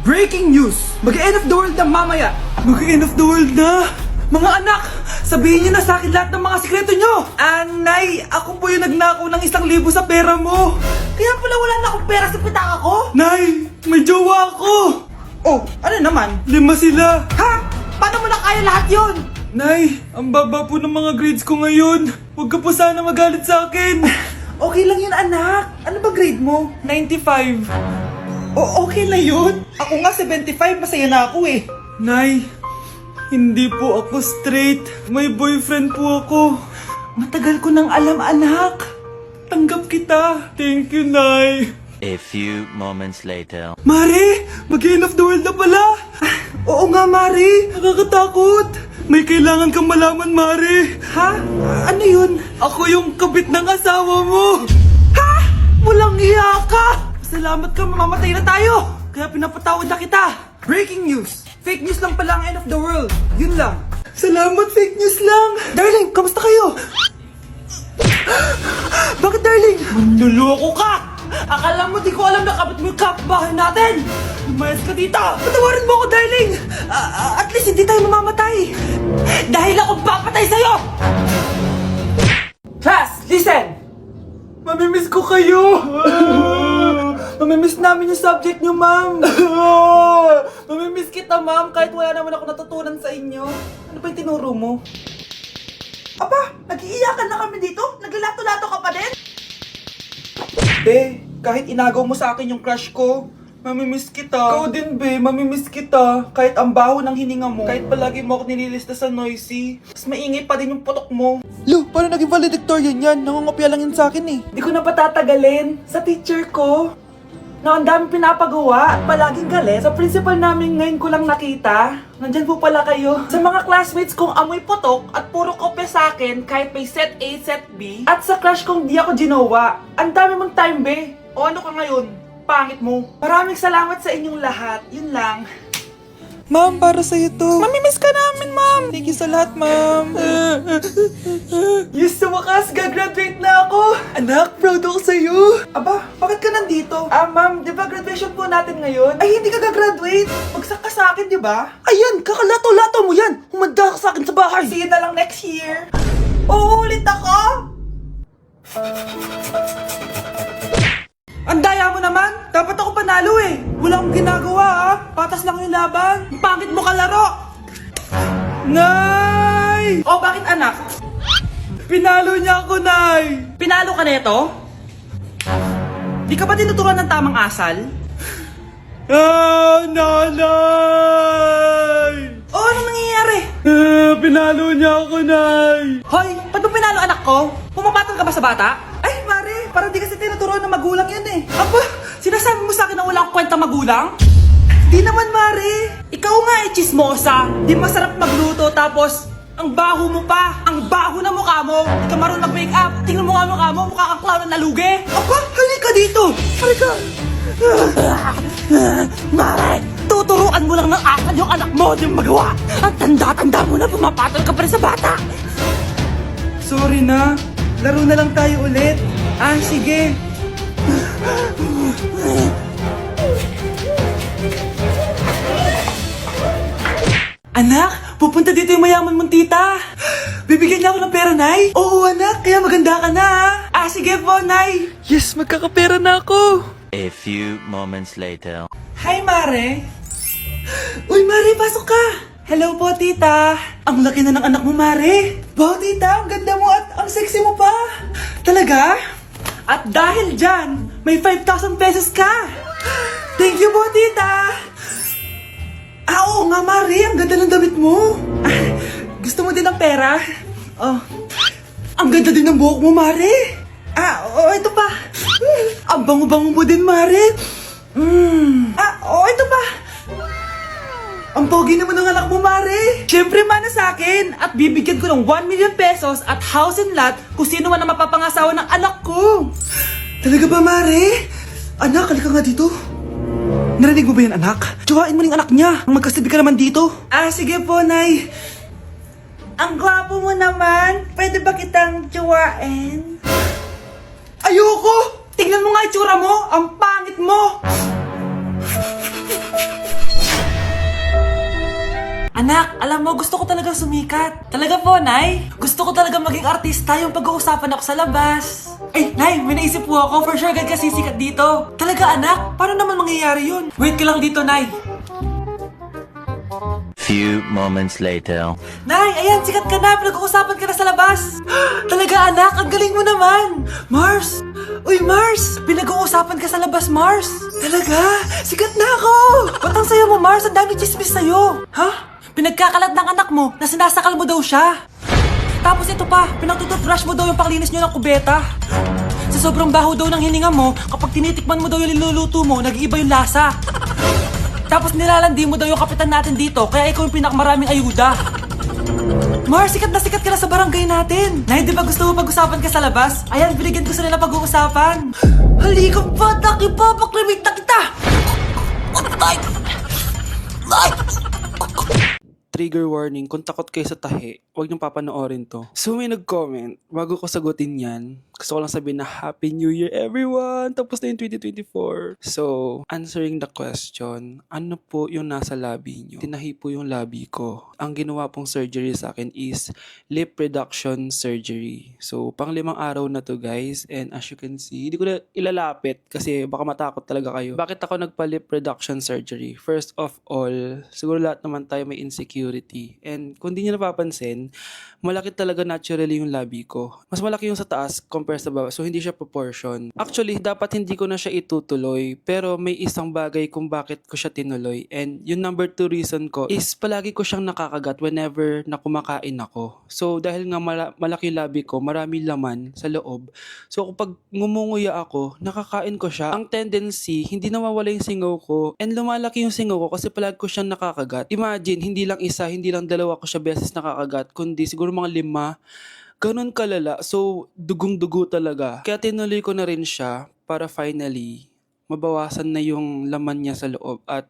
Breaking news! Mag-end of the world na mamaya! Mag-end of the world na? Mga anak! Sabihin niyo na sa akin lahat ng mga sikreto niyo! Nay, ako po yung nagnakaw ng 1,000 sa pera mo! Kaya pala wala na akong pera sa pitaka ko? Nay, may jowa ako! Oh, ano naman? 5 sila! Ha? Paano mo na kaya lahat yun? Nay, ang baba po ng mga grades ko ngayon. Huwag ka po sana magalit sa akin. Okay lang yun, anak. Ano ba grade mo? 95. Okay na yun. Ako nga 75, masaya na ako eh. Nay, hindi po ako straight. May boyfriend po ako. Matagal ko nang alam, anak. Tanggap kita. Thank you, Nay. A few moments later. Mari, mag-end of the world na pala. Oo nga, Mari. Nakakatakot. May kailangan kang malaman, Mari. Ha? Ano yun? Ako yung kabit ng asawa mo. Ha? Walang iya ka. Salamat ka, mamamatay na tayo. Kaya pinapatawad na kita. Breaking news. Fake news lang pala ang end of the world. Yun lang. Salamat, fake news lang. Darling, kamusta kayo? Bakit, darling? Manluloko ka. Akala mo di ko alam na kapit mo yung kapbahay natin. Lumayas ka dito. Patawarin mo ako, darling. At least hindi tayo mamamatay. Dahil ako papatay sa'yo. Class, listen. Mamimiss ko kayo. Mamimiss namin yung subject nyo, ma'am. Mamimiss kita, ma'am, kahit wala naman ako natutunan sa inyo. Ano ba yung tinuro mo? Aba, nag-iiyakan na kami dito? Naglalato-lato ka pa din? Be, kahit inagaw mo sa akin yung crush ko, mamimiss kita. Ikaw din, be, mamimiss kita. Kahit ang baho ng hininga mo, kahit palagi mo ako nililista sa noisy, mas maingay pa din yung putok mo. Lo, paano naging valedictorian yan? Nangungopia lang yun sa akin eh. Di ko na patatagalin sa teacher ko na ang dami pinapagawa at palaging galit. Sa principal namin ngayon ko lang nakita. Nandyan po pala kayo. Sa mga classmates kong amoy putok at puro kopya sa akin kahit may set A, set B. At sa crush kong di ako ginawa. Ang dami mong time, be. O ano ka ngayon? Pangit mo. Maraming salamat sa inyong lahat. Yun lang. Ma'am, para sa'yo to. Mamimiss ka namin, ma'am. Thank you sa lahat, ma'am. Yes, sa wakas, gagraduate na ako. Anak, proud ako sa'yo. Aba, bakit ka nandito? Ma'am, di ba graduation po natin ngayon? Ay, hindi ka gagraduate. Bagsak ka sa akin, di ba? Ayan, kakalato-lato mo yan. Humanda ka sa akin sa bahay. See you na lang next year. Uulit ako? Ang daya mo naman! Dapat ako panalo eh! Wala akong ginagawa ha! Patas lang yung laban! Ang pangit mo kalaro! Nay! O bakit anak? Pinalo niya ako, Nay! Pinalo ka neto? Di ka ba tinuturuan ng tamang asal? Nanay! O anong nangyayari? Pinalo niya ako, Nay! Hoy! Ba't mo pinalo anak ko? Pumapatol ka ba sa bata? Ay, Mare! Parang di kasi tinuturuan ng magulang yan eh. Aba! Sinasabi mo sa akin na wala akong kwenta magulang? Di naman, Mare! Ikaw nga eh, chismosa! Di masarap magluto tapos ang baho mo pa! Ang baho na mukha mo! Di ka marunong mag-make up! Tingnan mo nga mukha mo! Mukha kang clown na nalugi! Aba! Halika dito! Halika! Mare! Tuturuan mo lang ng asal yung anak mo! Di mo magawa! Ang tanda-tanda mo na pumapatol ka pa rin sa bata! Sorry na! Laro na lang tayo ulit! Sige! Anak, pupunta dito yung mayaman mong tita. Bibigyan niya ako ng pera, Nay. Oo, anak, kaya maganda ka na, ha? Sige po, Nay. Yes, magkakapera na ako. A few moments later. Hi, Mare. Uy, Mare, pasok ka. Hello po, tita. Ang laki na ng anak mo, Mare. Wow, tita, ang ganda mo at ang sexy mo pa. Talaga? At dahil dyan, may 5,000 pesos ka. Thank you po, tita. Oo nga, Mare. Ang ganda ng damit mo. Gusto mo din ng pera? Ang ganda din ng buhok mo, Mare. Ito pa. Ang bango-bango mo din, Mare. Ito pa. Ang pogi naman ng anak mo, Mare. Siyempre, mana sa akin. At bibigyan ko ng 1 million pesos at house and lot kung sino man ang mapapangasawa ng anak ko. Talaga ba, Mare? Anak, halika nga dito. Narinig mo ba yan, anak? Tsuwain mo rin anak niya. Magkasabi ka naman dito. Sige po, Nay. Ang gwapo mo naman. Pwede ba kitang tsuwain? Ayoko! Tingnan mo nga itsura mo. Ang pangit mo. Anak, alam mo, gusto ko talagang sumikat. Talaga po, Nay? Gusto ko talagang maging artista yung pag-uusapan ako sa labas. Ay, Nay, may naisip po ako. For sure, agad ka sisikat dito. Talaga, anak? Paano naman mangyayari yun? Wait ka lang dito, Nay. Few moments later. Nay, ayan, sikat ka na. Pinag-uusapan ka na sa labas. Talaga, anak, ang galing mo naman. Mars! Uy, Mars! Pinag-uusapan ka sa labas, Mars. Talaga? Sikat na ako! Ba't ang sayo mo, Mars? Ang dami chismis sa'yo. Ha? Pinagkakalat ng anak mo na sinasakal mo daw siya. Tapos ito pa, pinagtututbrush mo daw yung paglinis nyo ng kubeta. Sa sobrang baho daw ng hininga mo, kapag tinitikman mo daw yung niluluto mo, nag-iiba yung lasa. Tapos nilalandi mo daw yung kapitan natin dito, kaya ikaw yung pinakamaraming ayuda. Mars, sikat ka na sa barangay natin. Nay, di ba gusto mo pag-usapan ka sa labas? Ayan, binigyan ko sila pag-uusapan. Halika pa, paklimit na kita! Trigger warning, kung takot kayo sa tahi, huwag niyong papanoorin to. So may nag-comment, bago ko sagutin yan, gusto ko lang sabihin na Happy New Year everyone! Tapos na yung 2024. So, answering the question, ano po yung nasa labi niyo? Tinahi po yung labi ko. Ang ginawa pong surgery sa akin is lip reduction surgery. So, pang 5 araw na to guys, and as you can see, hindi ko na ilalapit kasi baka matakot talaga kayo. Bakit ako nagpa-lip reduction surgery? First of all, siguro lahat naman tayo may insecurity. And kung di nyo napapansin, malaki talaga naturally yung labi ko. Mas malaki yung sa taas compare sa baba. So, hindi siya proportion. Actually, dapat hindi ko na siya itutuloy. Pero may isang bagay kung bakit ko siya tinuloy. And yung number 2 reason ko is palagi ko siyang nakakagat whenever na kumakain ako. So, dahil nga malaki yung labi ko, marami laman sa loob. So, kapag ngumunguya ako, nakakain ko siya. Ang tendency, hindi nawawala yung singaw ko. And lumalaki yung singaw ko kasi palagi ko siyang nakakagat. Imagine, hindi lang isa, hindi lang dalawa ko siya beses nakakagat, kundi siguro mga 5. Ganun kalala. So, dugong-dugo talaga. Kaya tinuloy ko na rin siya para finally mabawasan na yung laman niya sa loob at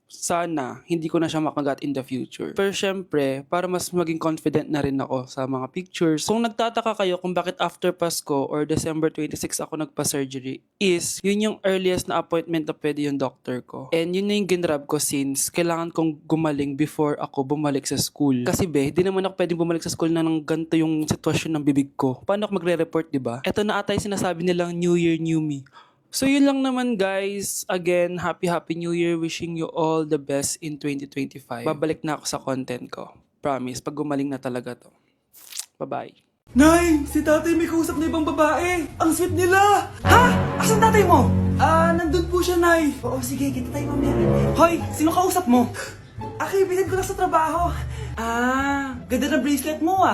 sana hindi ko na siya makagat in the future. Pero syempre, para mas maging confident na rin ako sa mga pictures. Kung nagtataka kayo kung bakit after Pasko or December 26 ako nagpa-surgery, is yun yung earliest na appointment na pwede yung doctor ko. And yun na yung ginrab ko since kailangan kong gumaling before ako bumalik sa school. Kasi di naman ako pwedeng bumalik sa school na nang ganito yung sitwasyon ng bibig ko. Paano ako magre-report, diba? Ito na ata yung sinasabi nilang New Year, New Me. So yun lang naman guys. Again, Happy New Year. Wishing you all the best in 2025. Babalik na ako sa content ko. Promise, pag gumaling na talaga to. Bye-bye. Nay! Si tatay may kausap na ibang babae. Ang sweet nila! Ha? Asan tatay mo? Nandun po siya, Nay. Oo, sige. Kita tayo mamaya. Hoy! Sino kausap mo? Kaibigan ko lang sa trabaho. Ganda na bracelet mo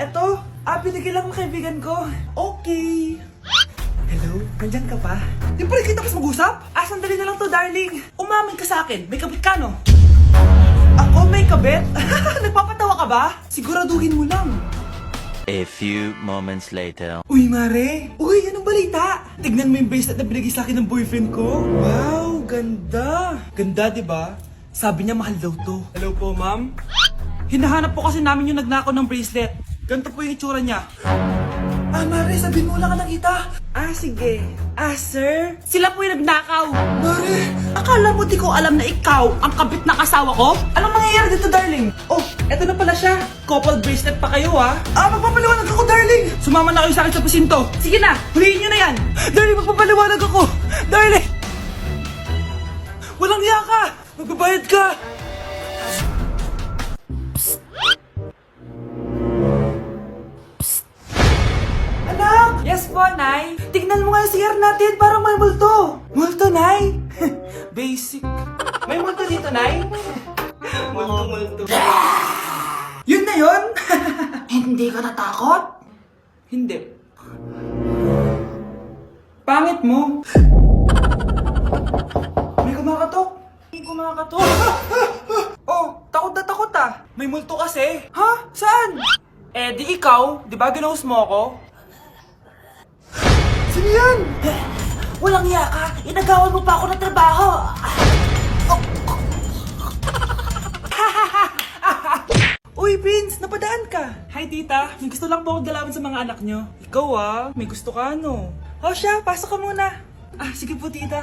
eto. Binigyan lang ng kaibigan ko. Okay. Hello? Nandyan ka pa? Di pa rin kita pas mag-usap? Sandali na lang to, darling. Umamin ka sa akin. May kabit ka, no? Ako may kabit? Nagpapatawa ka ba? Siguraduhin mo lang. A few moments later. Uy, Mare! Uy, anong balita? Tignan mo yung bracelet na binigay sa akin ng boyfriend ko. Wow, ganda! Ganda, di ba? Sabi niya mahal daw to. Hello po, ma'am? Hinahanap po kasi namin yung nagnakaw ng bracelet. Ganito po yung itsura niya. Mare, sabihin mo lang ka nakita. Sige. Sir? Sila po yung nagnakaw. Mare, akala mo di ko alam na ikaw ang kabit ng asawa ko? Anong mangyayari dito, darling? Oh, eto na pala siya. Couple bracelet pa kayo, magpapaliwanag ako, darling. Sumama na kayo sa akin sa pasinto. Sige na, huliin nyo na yan. Darling, magpapaliwanag ako. Darling! Walang hiya ka. Magbabayad ka. Yes po, Nay. Tignan mo nga yung CR natin, parang may multo. Multo, Nay? Basic. May multo dito, Nay? Multo. Yun na yun? Hindi ka natakot? Hindi. Pangit mo. May kumakatok. Oh, takot na takot May multo kasi. Ha? Saan? Di ikaw. Di ba ginose mo ako? Sino yan? Walang iya ka! Inagawan mo pa ako ng trabaho! Uy, Prince! Napadaan ka! Hi, tita! May gusto lang po akong galawan sa mga anak nyo. Ikaw may gusto ka siya, pasok ka muna. Sige po, tita.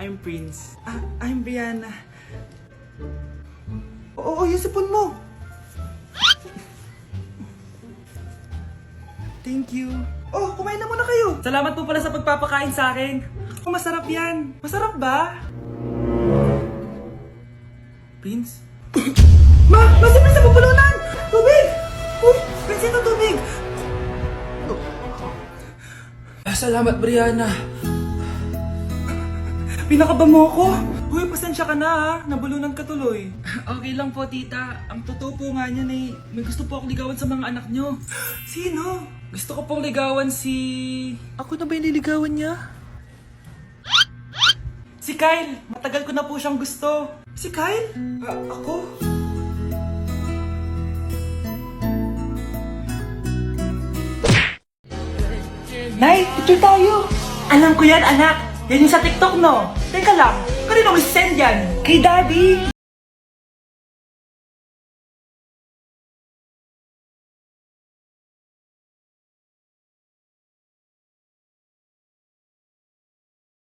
I'm Prince. I'm Brianna. Oo, yung sipon mo. Thank you. Oh, kumain na muna kayo. Salamat po pala sa pagpapakain sa akin. Oh, masarap yan. Masarap ba? Prince? Si Prince sa pupulunan! Tubig! Uy, Prince, ito tubig! Salamat, Brianna. Pinakaba mo ako? Uy, pasensya ka na ha. Nabulunan ka tuloy. Okay lang po, tita. Ang totoo po nga niyan eh, may gusto po akong ligawan sa mga anak nyo. Sino? Gusto ko pong ligawan si... Ako na ba yung niligawan niya? Si Kyle! Matagal ko na po siyang gusto. Si Kyle? Ako? Nay, picture tayo! Alam ko yan, anak! Yan yung sa TikTok, no? Teka lang, kanino mo send yan? Kay Daddy!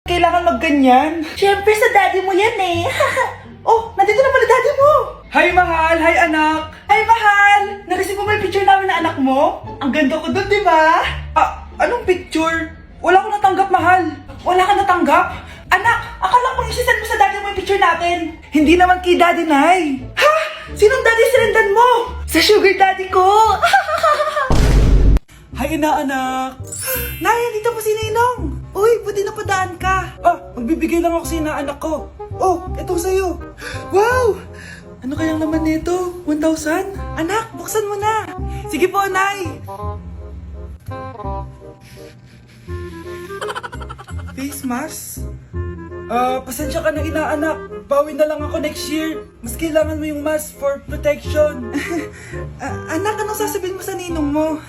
Kailangan magganyan? Siyempre sa daddy mo yan eh! Oh, nandito na pala daddy mo! Hi mahal! Hi anak! Hi mahal! Nareceive mo ba yung picture namin na anak mo? Ang ganda ko dun, di ba? Anong picture? Wala ko natanggap, mahal. Wala ka natanggap? Anak, akala ko isisend mo sa daddy mo yung picture natin. Hindi naman kay daddy, Nay. Ha? Sinong daddy sirendan mo? Sa sugar daddy ko. Hi, inaanak. Nay, dito po si Ninong. Uy, buti napadaan ka. Magbibigay lang ako sa inaanak ko. Oh, ito sa'yo. Wow! Ano kayang laman nito? 1,000? Anak, buksan mo na. Sige po, Nay. Face mask? Pasensya ka na inaanak. Bawi na lang ako next year. Mas kailangan mo yung mask for protection. Anak, anong sasabihin mo sa ninong mo?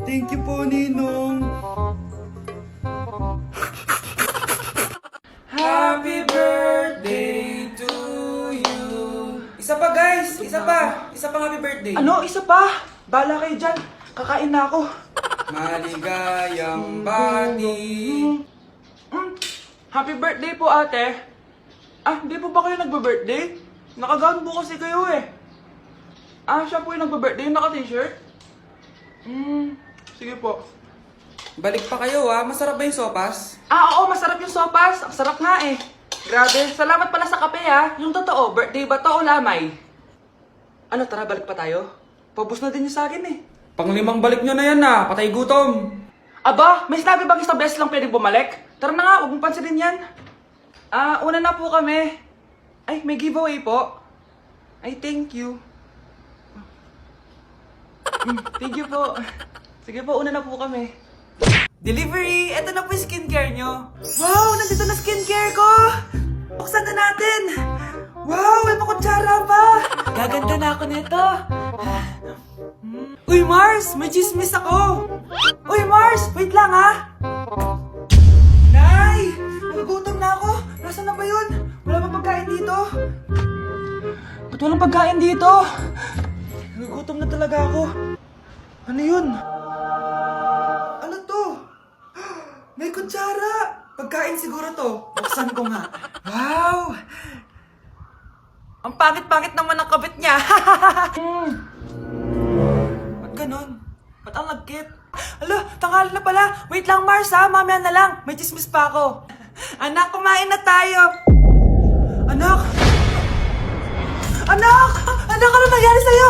Thank you po, Ninong. Happy birthday to you. Isa pa, guys. Isa pa. Isa pang happy birthday. Ano? Isa pa? Bala kayo dyan. Kakain na ako. Maligayang bati. Happy birthday po, ate. Hindi po ba kayo nagbe-birthday? Nakagown po kasi kayo eh. Siya po yung nagbe-birthday, yung naka-t-shirt? Sige po. Balik pa kayo masarap ba yung sopas? Oo, masarap yung sopas. Ang sarap nga eh. Grabe, salamat pala sa kape Yung totoo, birthday ba to o lamay? Ano, tara, balik pa tayo? Paubos na din yung sa akin eh. Panglimang balik nyo na yan patay gutom. Aba, may sinabi bang isang beses lang pwede bumalik? Tara na nga, huwag mong pansinin yan. Una na po kami. Ay, may giveaway po. Ay, thank you. Thank you po. Sige po, una na po kami. Delivery! Ito na po yung skincare nyo. Wow! Nandito na skincare ko! Buksan na natin! Wow! May makutsara pa! Gaganda na ako nito. Uy, Mars! May chismis ako! Uy, Mars! Wait lang Nay! Nagugutom na ako! Nasaan na ba yun? Wala ba pagkain dito? Ba't walang pagkain dito? Nagugutom na talaga ako. Ano yun? Ano to? May kutsara! Pagkain siguro to. Buksan ko nga. Wow! Ang pangit-pangit naman ang kabit niya. Ba't ganon? Ba't ang lagkit? Alo, tanghali na pala. Wait lang, Mars mamaya na lang. May chismis pa ako. Anak, kumain na tayo. Anak! Anak! Anak, ano nangyari sa'yo?